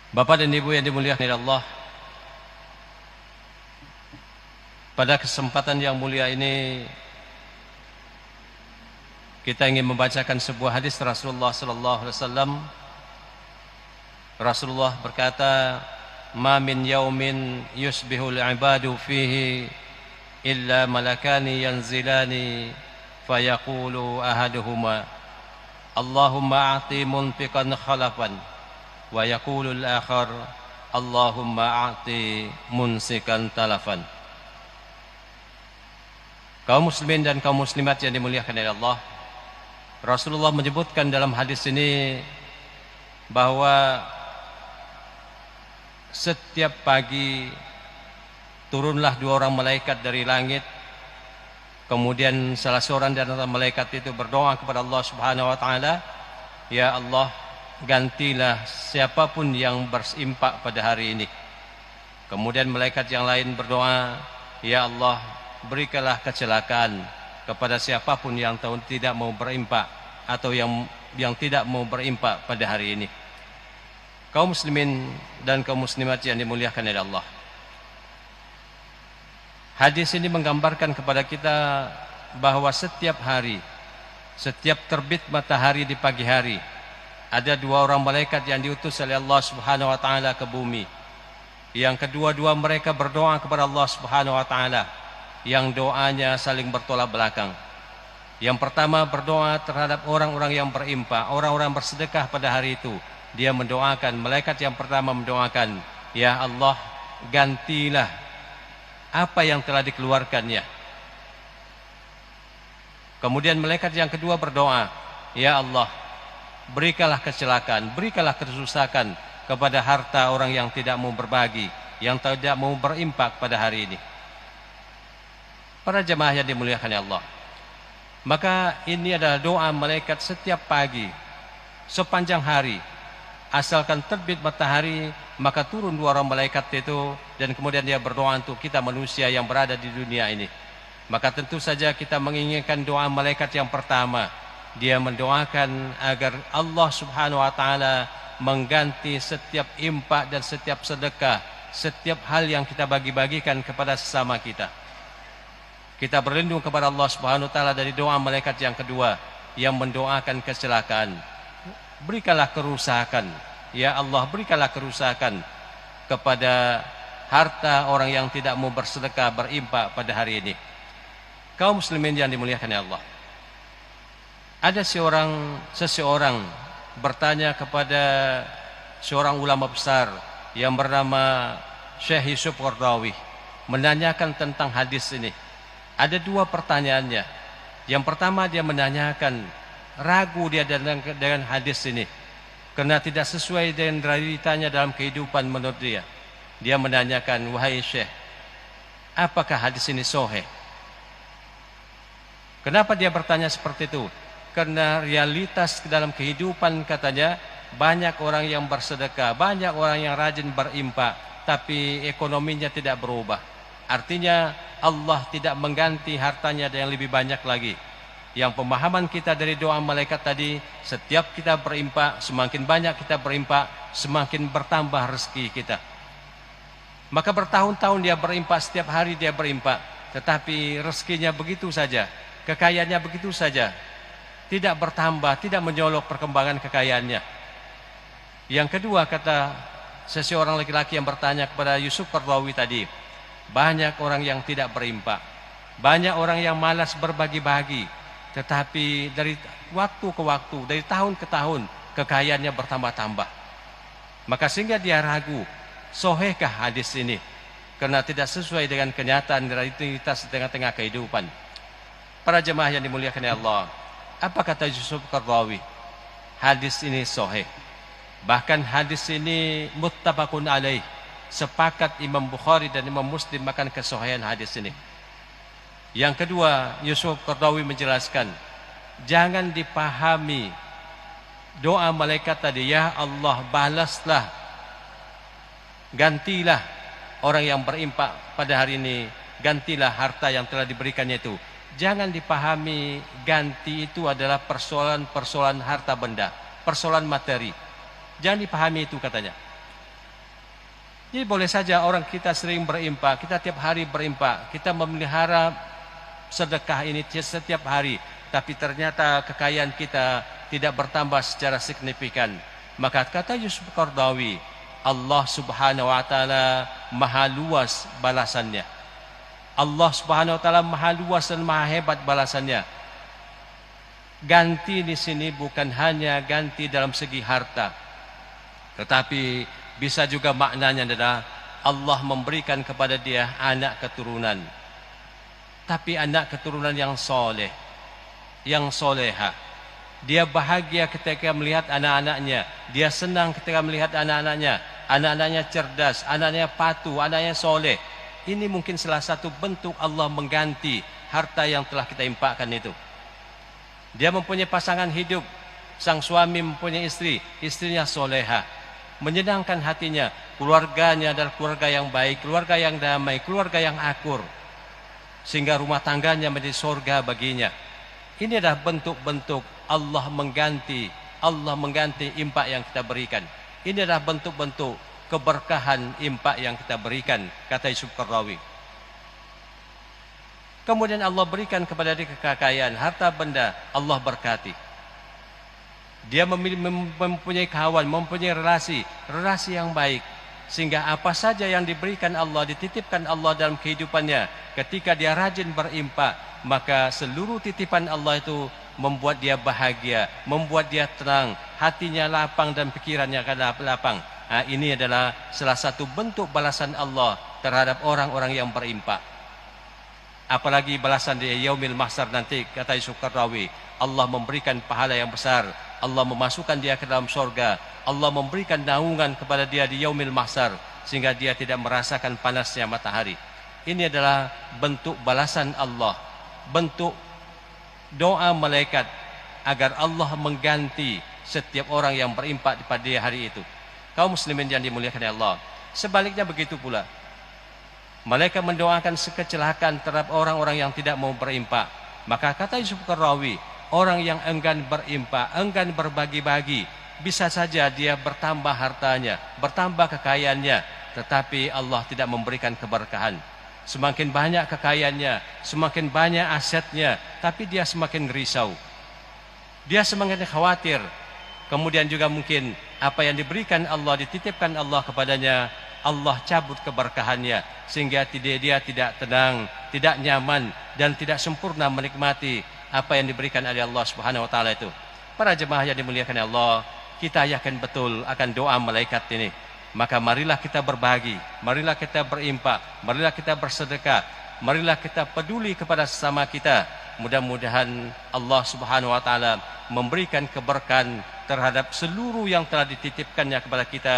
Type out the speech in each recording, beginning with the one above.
Bapak dan Ibu yang dimuliakan oleh Allah, pada kesempatan yang mulia ini kita ingin membacakan sebuah hadis Rasulullah sallallahu alaihi wasallam. Rasulullah berkata, "Ma min yaumin yusbihul ibadu fihi illa malakani yanzilani fayaqulu ahaduhuma Allahumma a'ti munfiqan khalafan wa yaqulul akhar Allahumma a'ti munsikan talafan." Kaum muslimin dan kaum muslimat yang dimuliakan oleh Allah, Rasulullah menyebutkan dalam hadis ini bahwa setiap pagi turunlah dua orang malaikat dari langit. Kemudian salah seorang dari malaikat itu berdoa kepada Allah Subhanahu wa taala, "Ya Allah, gantilah siapapun yang berimpak pada hari ini." Kemudian malaikat yang lain berdoa, "Ya Allah, berikanlah kecelakaan kepada siapapun yang tidak mau berimpak atau yang tidak mau berimpak pada hari ini." Kaum muslimin dan kaum muslimat yang dimuliakan oleh Allah, hadis ini menggambarkan kepada kita bahwa setiap hari, setiap terbit matahari di pagi hari, ada dua orang malaikat yang diutus oleh Allah Subhanahu wa taala ke bumi. Yang kedua-dua mereka berdoa kepada Allah Subhanahu wa taala, yang doanya saling bertolak belakang. Yang pertama berdoa terhadap orang-orang yang berimpak, orang-orang bersedekah pada hari itu. Dia mendoakan, malaikat yang pertama mendoakan, "Ya Allah, gantilah apa yang telah dikeluarkannya." Kemudian malaikat yang kedua berdoa, "Ya Allah, berikanlah kecelakaan, berikanlah kerusakan kepada harta orang yang tidak mau berbagi, yang tidak mau berimpak pada hari ini." Para jemaah yang dimuliakan Allah, maka ini adalah doa malaikat setiap pagi, sepanjang hari. Asalkan terbit matahari, maka turun dua orang malaikat itu, dan kemudian dia berdoa untuk kita manusia yang berada di dunia ini. Maka tentu saja kita menginginkan doa malaikat yang pertama. Dia mendoakan agar Allah Subhanahu wa taala mengganti setiap impak dan setiap sedekah, setiap hal yang kita bagi-bagikan kepada sesama kita. Kita berlindung kepada Allah Subhanahu wa taala dari doa malaikat yang kedua yang mendoakan kecelakaan. Berikanlah kerusakan, ya Allah, berikanlah kerusakan kepada harta orang yang tidak mau bersedekah, berimpak pada hari ini. Kaum muslimin yang dimuliakan Allah, ada seseorang bertanya kepada seorang ulama besar yang bernama Syekh Yusuf Qaradawi, menanyakan tentang hadis ini. Ada dua pertanyaannya. Yang pertama, dia menanyakan, ragu dia dengan hadis ini karena tidak sesuai dengan realitanya dalam kehidupan menurut dia. Dia menanyakan, "Wahai Syekh, apakah hadis ini sahih?" Kenapa dia bertanya seperti itu? Karena realitas dalam kehidupan, katanya, banyak orang yang bersedekah, banyak orang yang rajin berimpak, tapi ekonominya tidak berubah. Artinya Allah tidak mengganti hartanya yang lebih banyak lagi. Yang pemahaman kita dari doa malaikat tadi, setiap kita berimpak, semakin banyak kita berimpak, semakin bertambah rezeki kita. Maka bertahun-tahun dia berimpak, setiap hari dia berimpak, tetapi rezekinya begitu saja, kekayaannya begitu saja, tidak bertambah, tidak menyolok perkembangan kekayaannya. Yang kedua, kata seseorang laki-laki yang bertanya kepada Yusuf Qaradawi tadi, banyak orang yang tidak berimpak, banyak orang yang malas berbagi-bagi, tetapi dari waktu ke waktu, dari tahun ke tahun, kekayaannya bertambah-tambah. Maka sehingga dia ragu, sahihkah hadis ini? Karena tidak sesuai dengan kenyataan realitas di tengah-tengah kehidupan. Para jemaah yang dimuliakan Allah, apa kata Yusuf Qaradawi? Hadis ini sahih. Bahkan hadis ini muttafaqun alaih. Sepakat Imam Bukhari dan Imam Muslim akan kesahihan hadis ini. Yang kedua, Yusuf Qaradawi menjelaskan, jangan dipahami doa malaikat tadi, "Ya Allah, balaslah, gantilah orang yang berimpak pada hari ini, gantilah harta yang telah diberikannya itu." Jangan dipahami ganti itu adalah persoalan harta benda, persoalan materi. Jangan dipahami itu, katanya. Jadi boleh saja orang kita sering berimpak, kita tiap hari berimpak, kita memelihara sedekah ini setiap hari, tapi ternyata kekayaan kita tidak bertambah secara signifikan. Maka kata Yusuf Qaradawi, Allah Subhanahu wa taala maha luas balasannya. Allah Subhanahu wa taala maha luas dan maha hebat balasannya. Ganti di sini bukan hanya ganti dalam segi harta, tetapi bisa juga maknanya adalah Allah memberikan kepada dia anak keturunan. Tapi anak keturunan yang soleh, yang soleha. Dia bahagia ketika melihat anak-anaknya. Dia senang ketika melihat anak-anaknya. Anak-anaknya cerdas, anak-anaknya patuh, anaknya soleh. Ini mungkin salah satu bentuk Allah mengganti harta yang telah kita impakkan itu. Dia mempunyai pasangan hidup. Sang suami mempunyai istri, istrinya soleha. Menyenangkan hatinya. Keluarganya adalah keluarga yang baik, keluarga yang damai, keluarga yang akur. Sehingga rumah tangganya menjadi surga baginya. Ini adalah bentuk-bentuk Allah mengganti impak yang kita berikan. Ini adalah bentuk-bentuk keberkahan impak yang kita berikan, kata Yusuf Qaradawi. Kemudian Allah berikan kepada dia kekayaan, harta benda, Allah berkati. Dia mempunyai kawan, mempunyai relasi yang baik. Sehingga apa saja yang diberikan Allah, dititipkan Allah dalam kehidupannya, ketika dia rajin berimpak, maka seluruh titipan Allah itu membuat dia bahagia, membuat dia tenang, hatinya lapang dan pikirannya akan lapang. Nah, ini adalah salah satu bentuk balasan Allah terhadap orang-orang yang berimpak. Apalagi balasan di Yaumil Mahsyar nanti, kata Yusuf Qaradawi, Allah memberikan pahala yang besar, Allah memasukkan dia ke dalam surga, Allah memberikan naungan kepada dia di Yaumil Mahsyar, sehingga dia tidak merasakan panasnya matahari. Ini adalah bentuk balasan Allah, bentuk doa malaikat agar Allah mengganti setiap orang yang berimpak pada hari itu. Kaum muslimin yang dimuliakan Allah, sebaliknya begitu pula. Malaikat mendoakan kecelakaan terhadap orang-orang yang tidak mau berimpak. Maka kata Yusuf Qaradawi, orang yang enggan berimpak, enggan berbagi-bagi, bisa saja dia bertambah hartanya, bertambah kekayaannya, tetapi Allah tidak memberikan keberkahan. Semakin banyak kekayaannya, semakin banyak asetnya, tapi dia semakin risau. Dia semakin khawatir. Kemudian juga mungkin apa yang diberikan Allah, dititipkan Allah kepadanya, Allah cabut keberkahannya, sehingga dia tidak tenang, tidak nyaman, dan tidak sempurna menikmati apa yang diberikan oleh Allah Subhanahu wa taala itu. Para jemaah yang dimuliakan Allah, kita yakin betul akan doa malaikat ini. Maka marilah kita berbagi, marilah kita berimpak, marilah kita bersedekah, marilah kita peduli kepada sesama kita. Mudah-mudahan Allah Subhanahu wa taala memberikan keberkahan terhadap seluruh yang telah dititipkannya kepada kita,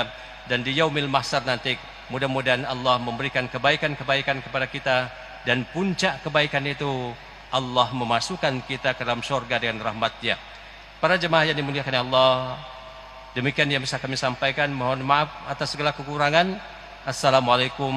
dan di Yaumil Mahsyar nanti mudah-mudahan Allah memberikan kebaikan-kebaikan kepada kita, dan puncak kebaikan itu Allah memasukkan kita ke dalam surga dengan rahmat-Nya. Para jemaah yang dimuliakan Allah, demikian yang bisa kami sampaikan. Mohon maaf atas segala kekurangan. Assalamualaikum.